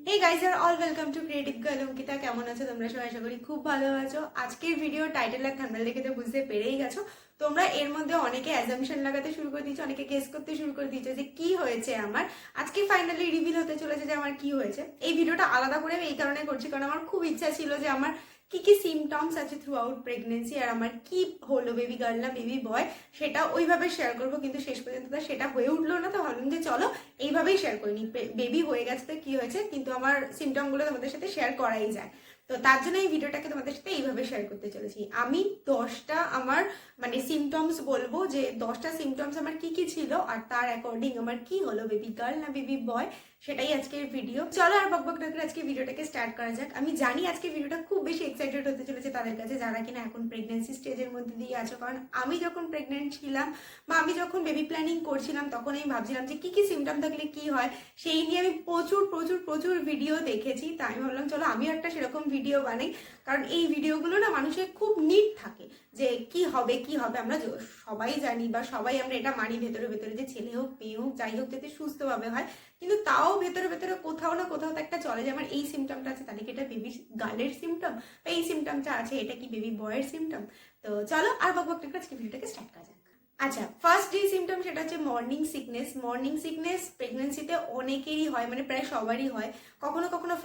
হে guys আর all welcome to creative girl Ankita. কেমন আছো তোমরা সবাই? আশা করি খুব ভালো আছো। আজকের ভিডিও টাইটেল আর থাম্বনেল দেখে তো বুঝতে পেরেই গেছো। তোমরা এর মধ্যে অনেকে অ্যাজাম্পশন লাগাতে শুরু করে দিয়েছো, অনেকে গেস করতে শুরু করে দিয়েছো যে কি হয়েছে আমার। আজকে ফাইনালি রিভিল হতে চলেছে যে আমার কি হয়েছে। এই ভিডিওটা আলাদা করে আমি এই কারণে করছি কারণ আমার খুব ইচ্ছা ছিল যে আমার কি কি সিমটমস আছে থ্রু আউট প্রেগনেন্সি আর আমার কি হলো, বেবি গার্ল না বেবি বয়, সেটা ওইভাবে শেয়ার করবো। কিন্তু শেষ পর্যন্ত সেটা হয়ে উঠলো না, তো ভাবলাম যে চলো এইভাবেই শেয়ার করিনি। বেবি হয়ে গেছে তো কি হয়েছে, কিন্তু আমার সিমটমগুলো তোমাদের সাথে শেয়ার করাই যায়। তো তার জন্য এই ভিডিওটাকে তোমাদের সাথে এইভাবে শেয়ার করতে চলেছি। আমি 10টা আমার মানে সিমটমস বলবো যে 10টা সিমটমস আমার কি কি ছিল আর তার অ্যাকর্ডিং আমার কি হলো, বেবি গার্ল না বেবি বয়, সেটাই আজকের ভিডিও। চলো আর বকবক না করে আজকে ভিডিওটাকে স্টার্ট করা যাক। আমি জানি আজকে ভিডিওটা খুব বেশি এক্সাইটেড হতে চলেছে তাদের কাছে যারা কিনা এখন প্রেগনেন্সি স্টেজের মধ্যে দিয়ে আছো। কারণ আমি যখন প্রেগনেন্ট ছিলাম বা আমি যখন বেবি প্ল্যানিং করছিলাম তখন আমি ভাবছিলাম যে কি কি সিমটম থাকলে কি হয়, সেই নিয়ে আমি প্রচুর প্রচুর প্রচুর ভিডিও দেখেছি। তাই আমি ভাবলাম চলো আমিও একটা সেরকম ভিডিও বানাই। কারণ এই ভিডিওগুলো না মানুষের খুব নিড থাকে যে কি হবে কি হবে। আমরা সবাই জানি বা সবাই আমরা এটা মানি ভেতরে ভেতরে যে ছেলে হোক মেয়ে হোক যাই হোক যাতে সুস্থভাবে হয়, কিন্তু তাও ভেতরে ভেতরে কোথাও না কোথাও তো একটা চলে যে আমার এই সিমটমটা আছে, তাহলে কি এটা বেবি গার্লের সিমটম, বা এই সিমটমটা আছে এটা কি বেবি বয়ের সিমটম। তো চলো আর বকবক না আজকে ভিডিওটাকে স্টার্ট করা যাক। আচ্ছা, ফার্স্ট যে সিমটম সেটা হচ্ছে মর্নিং সিকনেস। মর্নিং সিকনেস প্রেগনেন্সিতে অনেকেরই হয়, মানে প্রায় সবারই হয়। কখনো কখনো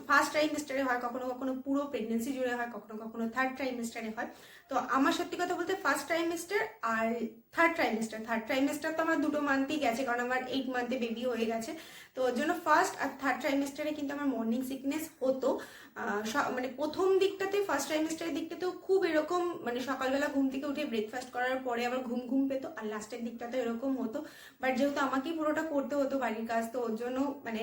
ফার্স্ট ট্রাইমেস্টারে হয়, কখনো কখনো পুরো প্রেগনেন্সি জুড়ে হয়, কখনো কখনো থার্ড ট্রাইমেস্টারে হয়। তো আমার সত্যি কথা বলতে ফার্স্ট ট্রাইমেস্টার আর থার্ড ট্রাইমেস্টার তো আমার 2 মান্থই গেছে, কারণ আমার 8 মান্থে বেবি হয়ে গেছে। তো ওর জন্য ফার্স্ট আর থার্ড ট্রাইমেস্টারে কিন্তু আমার মর্নিং সিকনেস হতো। মানে প্রথম দিকটাতে ফার্স্ট ট্রাইমেস্টারের দিকটাতেও খুব এরকম, মানে সকালবেলা ঘুম থেকে উঠে ব্রেকফাস্ট করার পরে আবার ঘুম ঘুম পেতো, আর লাস্টের দিকটাতে এরকম হতো। বাট যেহেতু আমাকেই পুরোটা করতে হতো বাড়ির কাজ, তো ওর জন্য মানে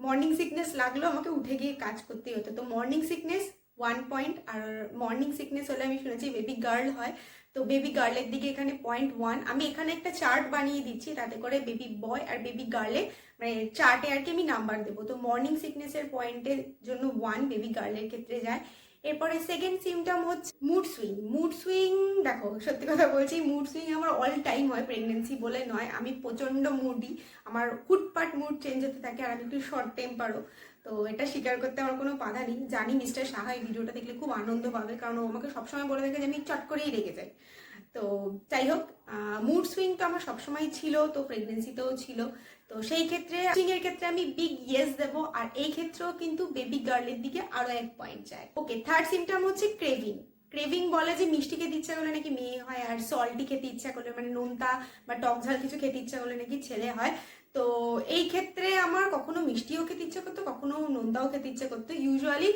মর্নিং সিকনেস লাগলেও আমাকে উঠে গিয়ে কাজ করতেই হতো। তো মর্নিং সিকনেস 1 পয়েন্ট। আর মর্নিং সিকনেস হলে আমি শুনেছি বেবি গার্ল হয়, তো বেবি গার্লের দিকে এখানে 0.1। আমি এখানে একটা চার্ট বানিয়ে দিচ্ছি, তাতে করে বেবি বয় আর বেবি গার্লে মানে চার্টে আর কি আমি নাম্বার দেবো। তো মর্নিং সিকনেসের পয়েন্টের জন্য 1 বেবি গার্লের ক্ষেত্রে যায়। এরপরে সেকেন্ড সিমটম হচ্ছে মুড সুইং। মুড সুইং, দেখো সত্যি কথা বলছি, মুড সুইং আমার অল টাইম হয়, প্রেগনেন্সি বলে নয়। আমি প্রচণ্ড মুডি, আমার হুটপাট মুড চেঞ্জ হতে থাকে, আর আমি একটু শর্ট টেম্পারও। তো এটা স্বীকার করতে আমার কোনো বাধা নেই। জানি মিস্টার সাহা এই ভিডিওটা দেখলে খুব আনন্দ পাবে, কারণ ও আমাকে সবসময় বলে থাকে যে আমি চট করেই রেগে যাই। তো যাই হোক, মুড সুইং তো আমার সবসময় ছিল, তো প্রেগনেন্সিতেও ছিল। তো সেই ক্ষেত্রে সুইং এর ক্ষেত্রে আমি বিগ ইয়েস দেবো, আর এই ক্ষেত্রেও কিন্তু বেবি গার্লের দিকে আরো 1 পয়েন্ট যায়। ওকে, থার্ড সিমটম হচ্ছে ক্রেভিং। ক্রেভিং বলে যে মিষ্টি খেতে ইচ্ছা করলে নাকি মেয়ে হয়, আর সল্টি খেতে ইচ্ছা করলে মানে নোনতা বা টক ঝাল কিছু খেতে ইচ্ছা করলে নাকি ছেলে হয়। তো এই ক্ষেত্রে আমার কখনো মিষ্টিও খেতে ইচ্ছা করতো, কখনো নোনতাও খেতে ইচ্ছা করতো। ইউজুয়ালি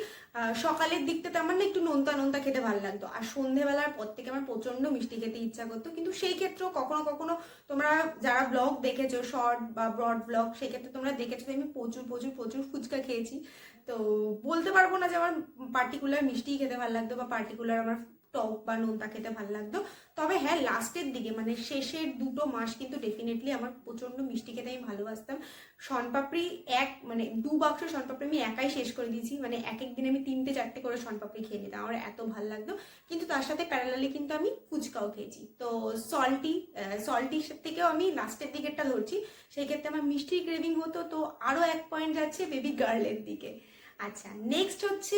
সকালের দিকটাতে আমার না একটু নোনতা নোনতা খেতে ভালো লাগতো, আর সন্ধেবেলার পর থেকে আমার প্রচন্ড মিষ্টি খেতে ইচ্ছা করতো। কিন্তু সেই ক্ষেত্রেও কখনো কখনো তোমরা যারা ব্লগ দেখেছো শর্ট বা ব্রড ব্লগ, সেই ক্ষেত্রে তোমরা দেখেছো যে আমি প্রচুর প্রচুর প্রচুর ফুচকা খেয়েছি। তো বলতে পারবো না যে আমার পার্টিকুলার মিষ্টি খেতে ভালো লাগতো বা পার্টিকুলার আমার টক বা নোনতা খেতে ভালো লাগতো। তবে হ্যাঁ, লাস্টের দিকে মানে শেষের 2 মাস কিন্তু ডেফিনেটলি আমার প্রচন্ড মিষ্টি খেতে আমি ভালোবাসতাম। শনপাপড়ি মানে 2 বাক্স শনপাপড়ি আমি একাই শেষ করে দিয়েছি, মানে এক এক দিনে আমি 3-4টে করে শনপাপড়ি খেয়ে নিতাম, আমার এত ভালো লাগতো। কিন্তু তার সাথে প্যারালালি কিন্তু আমি ফুচকাও খেয়েছি। তো সল্টির থেকেও আমি লাস্টের দিকেরটা ধরছি, সেই ক্ষেত্রে আমার মিষ্টির ক্রেভিং হতো। তো আরও 1 পয়েন্ট যাচ্ছে বেবি গার্লের দিকে। আচ্ছা, নেক্সট হচ্ছে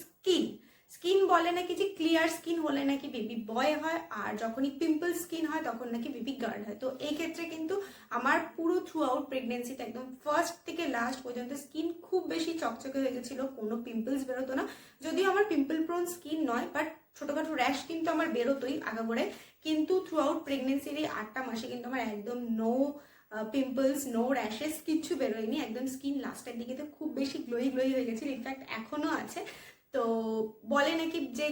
স্কিন। স্কিন বলে নাকি যে ক্লিয়ার স্কিন হলে নাকি বেবি বয় হয়, আর যখনই পিম্পল স্কিন হয় তখন নাকি বেবি গার্ল হয়। তো এই ক্ষেত্রে কিন্তু আমার পুরো থ্রু আউট প্রেগনেন্সিতে একদম ফার্স্ট থেকে লাস্ট পর্যন্ত স্কিন খুব বেশি চকচকে হয়ে গেছিলো, কোনো পিম্পলস বেরোতো না। যদিও আমার পিম্পল প্রোন স্কিন নয়, বাট ছোটোখাটো র্যাশ কিন্তু আমার বেরোতোই আগাগোড়ায়। কিন্তু থ্রু আউট প্রেগনেন্সির এই 8টা মাসে কিন্তু আমার একদম নো পিম্পলস, নো র্যাশেস, কিচ্ছু বেরোয়নি। একদম স্কিন লাস্টের দিকে তো খুব বেশি গ্লোই গ্লোই হয়ে গেছে, ইনফ্যাক্ট এখনও আছে। তো বলে নাকি যে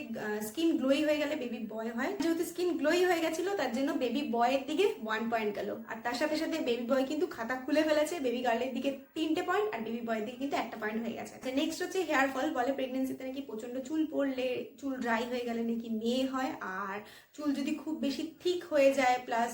স্কিন গ্লোই হয়ে গেলে বেবি বয় হয়। যেহেতু স্কিন গ্লোই হয়ে গেছিল তার জন্য বেবি বয়ের দিকে 1 পয়েন্ট গেল, আর তার সাথে সাথে বেবি বয় কিন্তু খাতা খুলে ফেলেছে। বেবি গার্লের দিকে 3টে পয়েন্ট, আর বেবি বয়ের দিকে কিন্তু 1টা পয়েন্ট হয়ে গেছে। আচ্ছা, নেক্সট হচ্ছে হেয়ার ফল। বলে প্রেগনেন্সিতে নাকি প্রচন্ড চুল পড়লে, চুল ড্রাই হয়ে গেলে নাকি মেয়ে হয়, আর চুল যদি খুব বেশি থিক হয়ে যায় প্লাস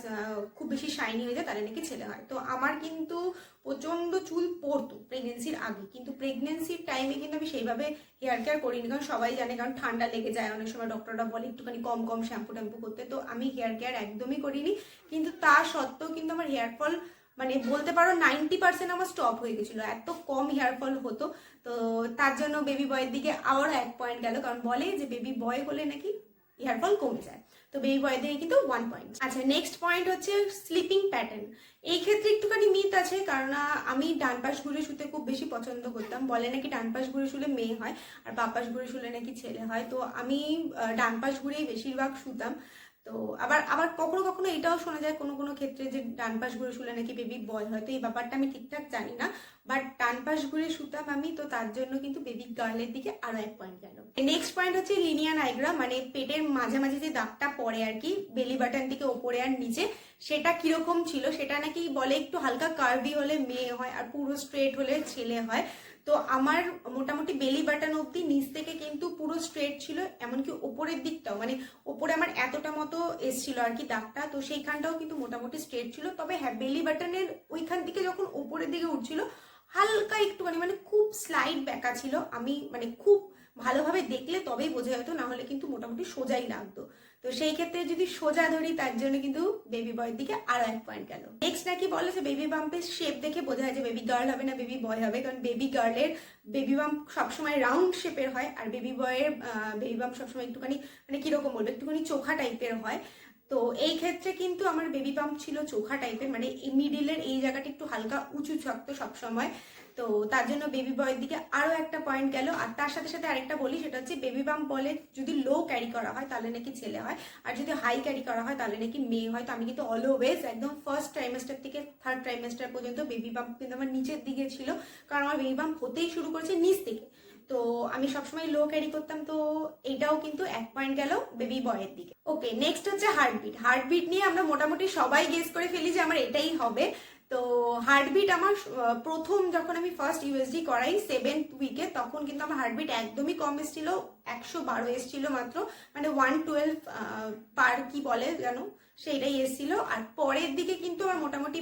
খুব বেশি শাইনি হয়ে যায় তাহলে নাকি ছেলে হয়। তো আমার কিন্তু প্রচন্ড চুল পড়তো প্রেগনেন্সির আগে, কিন্তু প্রেগনেন্সির টাইমে কিন্তু আমি সেইভাবে হেয়ার কেয়ার করিনি, কারণ সবাই জানে কারণ ঠান্ডা লেগে যায়, অনেক সময় ডক্টররা বলে একটুখানি কম কম শ্যাম্পু ট্যাম্পু করতে। তো আমি হেয়ার কেয়ার একদমই করিনি, কিন্তু তা সত্ত্বেও কিন্তু আমার হেয়ার ফল মানে বলতে পারো 90% আমার স্টপ হয়ে গেছিলো, এত কম হেয়ার ফল হতো। তো তার জন্য বেবি বয়ের দিকে আবারও 1 পয়েন্ট গেল, কারণ বলে যে বেবি বয় হলে নাকি হেয়ার ফল কমে যায়। তো বেবি বয়ের দিকে কিন্তু 1 পয়েন্ট। আচ্ছা, নেক্সট পয়েন্ট হচ্ছে স্লিপিং প্যাটার্ন। এই ক্ষেত্রে একটুখানি মিথ আছে, কারণ আমি ডান পাশ ঘুরে শুতে খুব বেশি পছন্দ করতাম। বলে নাকি ডান পাশ ঘুরে শুলে মেয়ে হয়, আর বাম পাশ ঘুরে শুলে নাকি ছেলে হয়। তো আমি ডান পাশ ঘুরেই বেশিরভাগ শুতাম। তো আবার আবার কখনো কখনো এটাও শোনা যায় কোনো কোনো ক্ষেত্রে যে ডান পাশ ঘুরে শুলে নাকি বেবি বয় হয়। তো এই ব্যাপারটা আমি ঠিকঠাক জানি না, বাট ডান পাশ ঘুরে শুতাম আমি, তো তার জন্য কিন্তু বেবি গার্লের দিকে আরো 1 পয়েন্ট গেল। নেক্সট পয়েন্ট হচ্ছে লিনিয়া নাইগ্রা, মানে পেটের মাঝামাঝি যে দাগটা পড়ে আর কি, বেলি বাটন থেকে ওপরে আর নিচে, সেটা কিরকম ছিল। সেটা নাকি বলে একটু হালকা কার্ভি হলে মেয়ে হয়, আর পুরো স্ট্রেট হলে ছেলে হয়। তো আমার মোটামুটি বেলি বাটন অব্দি নিচ থেকে কিন্তু পুরো স্ট্রেট ছিল, এমনকি ওপরের দিকটাও, মানে ওপরে আমার এতটা মতো এসছিল আর কি দাগটা, তো সেইখানটাও কিন্তু মোটামুটি স্ট্রেট ছিল। তবে হ্যাঁ, বেলি বাটনের ওইখান থেকে যখন ওপরের দিকে উঠছিল হালকা একটুখানি মানে খুব স্লাইড ব্যাকা ছিল। আমি মানে খুব ভালোভাবে দেখলে তবেই বোঝা যেত, না হলে কিন্তু মোটামুটি সোজাই লাগতো। তো সেই ক্ষেত্রে যদি সোজা ধরি, তার জন্য কিন্তু বেবি বয়ের দিকে আরো 1 পয়েন্ট গেল। নেক্সট নাকি বলে যে বেবি বাম্পের শেপ দেখে বোঝা যায় যে বেবি গার্ল হবে না বেবি বয় হবে, কারণ বেবি গার্লের বেবি বাম্প সবসময় রাউন্ড শেপের হয়, আর বেবি বয়ের বেবি বাম্প সবসময় একটুখানি মানে কিরকম বলবো, একটুখানি চোখা টাইপের হয়। তো এই ক্ষেত্রে কিন্তু আমার বেবি বাম্প ছিল চোখা টাইপের, মানে মিডিলের এই জায়গাটা একটু হালকা উঁচু থাকতো সবসময়। তো তার জন্য বেবি বয়ের দিকে আরো 1 পয়েন্ট গেল। আর তার সাথে সাথে আরেকটা বলি, সেটা হচ্ছে বেবি বাম্প বলে যদি লো ক্যারি করা হয় তাহলে নাকি ছেলে হয়, আর যদি হাই ক্যারি করা হয় তাহলে নাকি মেয়ে হয়। তো আমি কিন্তু অলওয়েজ একদম ফার্স্ট ট্রাইমেস্টার থেকে থার্ড ট্রাইমেস্টার পর্যন্ত বেবি বাম্প কিন্তু আমার নিচের দিকে ছিল, কারণ আমার বেবি বাম্প হতেই শুরু করেছে নিচ থেকে। তো আমি সবসময় লো ক্যারি করতাম। তো এটাও কিন্তু 1 পয়েন্ট গেল বেবি বয়ের দিকে। ওকে, নেক্সট হচ্ছে হার্টবিট। হার্টবিট নিয়ে আমরা মোটামুটি সবাই গেস করে ফেলি যে আমার এটাই হবে। তো হার্টবিট আমার প্রথম যখন আমি ফার্স্ট ইউএসজি করাই 7th উইকে, তখন কিন্তু আমার হার্টবিট একদমই কম এসেছিল, 112 এসেছিল মাত্র, মানে 112 পার কি বলে জানো সেইটাই এসেছিল। আর পরের দিকে কিন্তু আমার মোটামুটি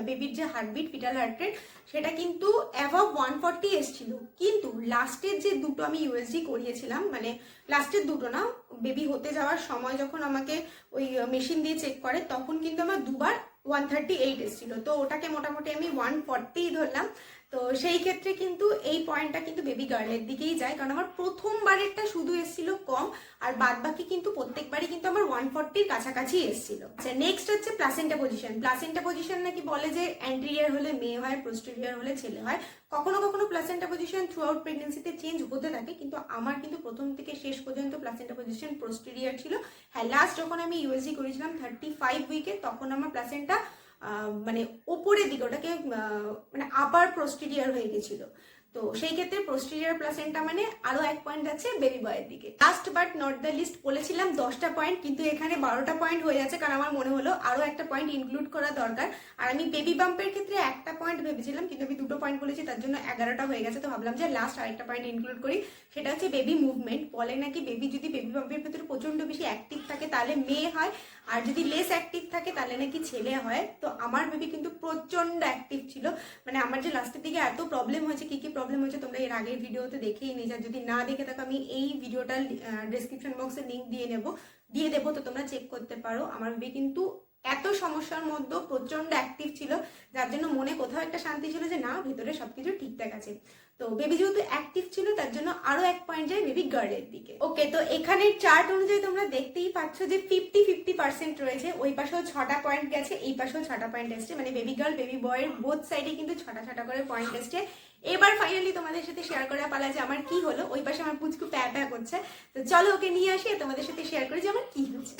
বেবির যে হার্টবিট ফিটাল হার্ট রেট সেটা কিন্তু অ্যাভাব 140 এসেছিল। কিন্তু লাস্টের যে দুটো আমি ইউএসজি করিয়েছিলাম, মানে লাস্টের দুটো না, বেবি হতে যাওয়ার সময় যখন আমাকে ওই মেশিন দিয়ে চেক করে, তখন কিন্তু আমার দুবার 138 এসেছিল। তো ওটাকে মোটামুটি আমি 140 ধরলাম। তো সেই ক্ষেত্রে কিন্তু এই পয়েন্টটা কিন্তু বেবি গার্লের দিকেই যায়, কারণ আমার প্রথমবারেরটা শুধু এসেছিল কম, আর বাদ বাকি কিন্তু প্রত্যেকবারই কিন্তু আমার 140 কাছাকাছি এসেছিল। আচ্ছা, নেক্সট হচ্ছে প্লাসেন্টা পজিশন। প্লাসেন্টা পজিশন নাকি বলে যে অ্যান্টেরিয়ার হলে মেয়ে হয়, পোস্টেরিয়র হলে ছেলে হয়। কখনো কখনো প্লাসেন্টা পজিশন থ্রু আউট প্রেগনেন্সিতে চেঞ্জ হতে থাকে, কিন্তু আমার কিন্তু প্রথম থেকে শেষ পর্যন্ত প্লাসেন্টা পজিশন পোস্টেরিয়র ছিল। হ্যাঁ, লাস্ট যখন আমি ইউএসজি করেছিলাম 35 উইকে, তখন আমার প্লাসেন্টা মানে ওপরের দিকে, ওটাকে মানে আপার পোস্টেরিয়র হয়ে গেছিল। তো সেই ক্ষেত্রে পোস্টেরিয়র প্লাসেন্টা মানে আরো 1 পয়েন্ট আছে বেবি বয়ের দিকে। Last but not the least, বলেছিলাম 10টা পয়েন্ট, কিন্তু এখানে 12টা পয়েন্ট হয়ে যাচ্ছে, কারণ আমার মনে হলো আরো একটা পয়েন্ট ইনক্লুড করা দরকার। আর আমি বেবি বাম্পের ক্ষেত্রে 1টা পয়েন্ট ভেবেছিলাম, কিন্তু আমি 2টো পয়েন্ট বলেছি, তার জন্য 11টা হয়ে গেছে। তো ভাবলাম যে লাস্ট আরেকটা পয়েন্ট ইনক্লুড করি, সেটা হচ্ছে বেবি মুভমেন্ট। বলে নাকি বেবি যদি বেবি বাম্পের ভেতরে প্রচন্ড বেশি অ্যাক্টিভ থাকে তাহলে মেয়ে হয়, আর যদি লেস অ্যাক্টিভ থাকে তাহলে নাকি ছেলে হয়। তো আমার বেবি কিন্তু প্রচন্ড অ্যাক্টিভ ছিল, মানে আমার যে লাস্টের দিকে এত প্রবলেম হয়েছে, কি কি প্রবলেম হয়েছে তোমরা এর আগের ভিডিওতে দেখেই নিয়ে যা, যদি না দেখে থাকো আমি এই ভিডিওটার ডেসক্রিপশন বক্সে লিঙ্ক দিয়ে দেবো, তো তোমরা চেক করতে পারো। আমার বেবি কিন্তু এত সমস্যার মধ্যে প্রচন্ড অ্যাক্টিভ ছিল, যার জন্য মনে কোথাও একটা শান্তি ছিল যে না, ভেতরে সবকিছু ঠিকঠাক আছে। তো বেবি যেহেতু অ্যাক্টিভ ছিল, তার জন্য আরো 1 পয়েন্ট যায় বেবি গার্লের দিকে। ওকে, তো এখানে চার্ট অনুযায়ী তোমরা দেখতেই পাচ্ছ যে 50-50% রয়েছে। ওই পাশেও 6টা পয়েন্ট গেছে, এই পাশেও 6টা পয়েন্ট এসছে, মানে বেবি গার্ল বেবি বয়ের বোথ সাইডে কিন্তু 6টা করে পয়েন্ট এসছে। এবার ফাইনালি তোমাদের সাথে শেয়ার করা পালা যে আমার কি হলো। ওই পাশে আমার পুচকু প্যা প্যা করছে, তো চলো ওকে নিয়ে আসি তোমাদের সাথে শেয়ার করি যে আমার কি হচ্ছে।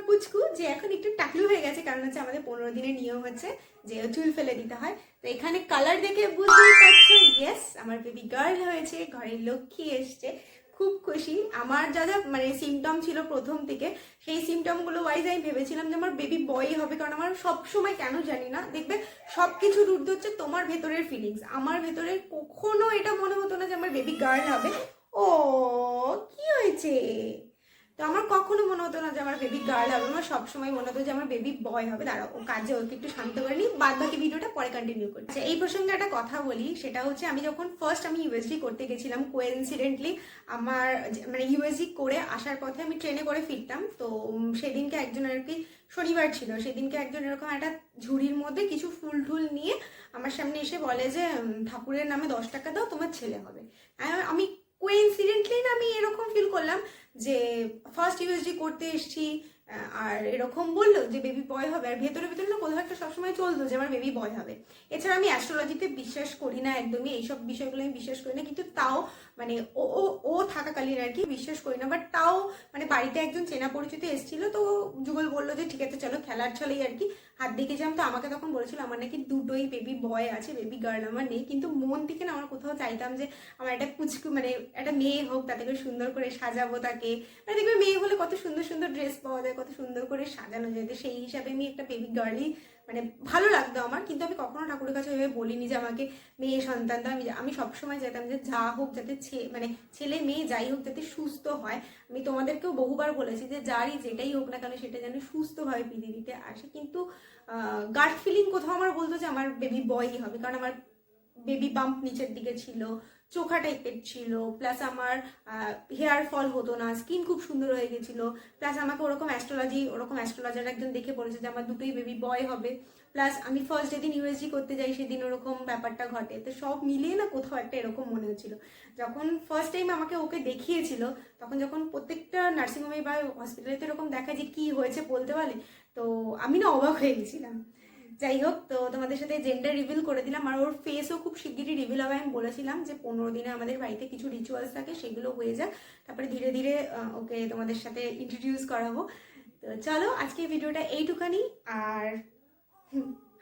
পুচকু যে এখন একটু টাকলু হয়ে গেছে, কারণ হচ্ছে আমাদের 15 দিনের নিয়ম হচ্ছে যে চুল ফেলে দিতে হয়। তো এখানে কালার দেখে বুঝতেই পারছো, ইয়েস আমার বেবি গার্ল হয়েছে, ঘরের লক্ষ্মী এসছে, খুব খুশি। আমার যা যা মানে সিমটম ছিল প্রথম থেকে, সেই সিমটমগুলো ওয়াইজ আমি ভেবেছিলাম যে আমার বেবি বয় হবে, কারণ আমার সবসময় কেন জানি না, দেখবে সবকিছুর ঊর্ধ্বে হচ্ছে তোমার ভেতরের ফিলিংস। আমার ভেতরে কখনো এটা মনে হতো না যে আমার বেবি গার্ল হবে। ও কি হয়েছে, তো আমার কখনো মনে হতো না যে আমার বেবি গার্ল হবে, আমার সবসময় মনে হতো যে আমার বেবি বয় হবে। দাঁড়াও, ও কাজে ওকে একটু শান্ত করে নিই, বাদ বাকি ভিডিওটা পরে কন্টিনিউ করি। আচ্ছা, এই প্রসঙ্গে একটা কথা বলি, সেটা হচ্ছে আমি যখন ফার্স্ট ইউএসজি করতে গেছিলাম, কোইন্সিডেন্টলি আমার মানে ইউএসজি করে আসার পথে আমি ট্রেনে করে ফিরতাম। তো সেদিনকে একজন আর কি, শনিবার ছিল, সেদিনকে একজন এরকম একটা ঝুড়ির মধ্যে কিছু ফুল টুল নিয়ে আমার সামনে এসে বলে যে ঠাকুরের নামে 10 টাকা দাও, তোমার ছেলে হবে। আমি কোইন্সিডেন্টলি না, আমি এরকম ফিল করলাম যে ফার্স্ট ইউএসজি করতে এসেছি, আর এরকম বললো যে বেবি বয় হবে, আর ভেতরে ভেতরে না কোথাও একটা সবসময় চলতো যে আমার বেবি বয় হবে। এছাড়া আমি অ্যাস্ট্রোলজিতে বিশ্বাস করি না একদমই, এইসব বিষয়গুলো আমি বিশ্বাস করি না, কিন্তু তাও মানে ও ও ও থাকাকালীন আর কি বিশ্বাস করি না, বাট তাও মানে বাড়িতে একজন চেনা পরিচিত এসেছিল, তো যুগল বললো যে ঠিক আছে চলো, খেলার ছলেই আর কি হাত দেখেছিলাম। তো আমাকে তখন বলেছিল আমার নাকি দুটোই বেবি বয় আছে, বেবি গার্ল আমার নেই, কিন্তু মন থেকে না আমার কোথাও চাইতাম যে আমার একটা কুচকু মানে একটা মেয়ে হোক, তাতে করে সুন্দর করে সাজাবো তাকে। মানে দেখবে মেয়ে হলে কত সুন্দর সুন্দর ড্রেস পাওয়া যায়, কত সুন্দর করে সাজানো যায়, সেই হিসাবে আমি একটা বেবি গার্লই মানে ভালো লাগতো আমার। কিন্তু আমি কখনো ঠাকুরের কাছে ভেবে বলিনি যে আমাকে মেয়ে সন্তান দাও। আমি সবসময় চাইতাম যে যা হোক যাতে মানে ছেলে মেয়ে যাই হোক যাতে সুস্থ হয়। আমি তোমাদেরকেও বহুবার বলেছি যে যারই যেটাই হোক না কেন সেটা যেন সুস্থভাবে পৃথিবীতে আসে, কিন্তু গাট ফিলিং কোথাও আমার বলতো যে আমার বেবি বয়ই হবে, কারণ আমার বেবি বাম্প নিচের দিকে ছিল, চোখা টাইপের ছিল, প্লাস আমার হেয়ার ফল হতো না, স্কিন খুব সুন্দর হয়ে গেছিল, প্লাস আমাকে ওরকম অ্যাস্ট্রোলজার একজন দেখে বলেছে যে আমার দুটোই বেবি বয় হবে, প্লাস আমি ফার্স্ট যেদিন ইউএসজি করতে যাই সেদিন ওরকম ব্যাপারটা ঘটে। তো সব মিলিয়ে না কোথাও একটা এরকম মনে হচ্ছিল। যখন ফার্স্ট টাইম আমাকে ওকে দেখিয়েছিল, তখন যখন প্রত্যেকটা নার্সিংহোমে বা হসপিটালে তো এরকম দেখায় যে কি হয়েছে বলতে পারলে, তো আমি না অবাক হয়ে গেছিলাম। যাই হোক, তো তোমাদের সাথে জেন্ডার রিভিল করে দিলাম, আর ওর ফেসও খুব শিগগিরই রিভিল হবে। আমি বলেছিলাম যে 15 দিনে আমাদের বাড়িতে কিছু রিচুয়ালস থাকে, সেগুলো হয়ে যাক, তারপরে ধীরে ধীরে ওকে তোমাদের সাথে ইন্ট্রোডিউস করাবো। তো চলো, আজকে ভিডিওটা এইটুখানি। আর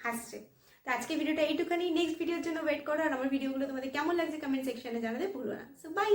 হাসছে। তো আজকে ভিডিওটা এইটুখানি, নেক্সট ভিডিওর জন্য ওয়েট করো, আর আমার ভিডিওগুলো তোমাদের কেমন লাগছে কমেন্ট সেকশনে জানাতে ভুলো না। So by.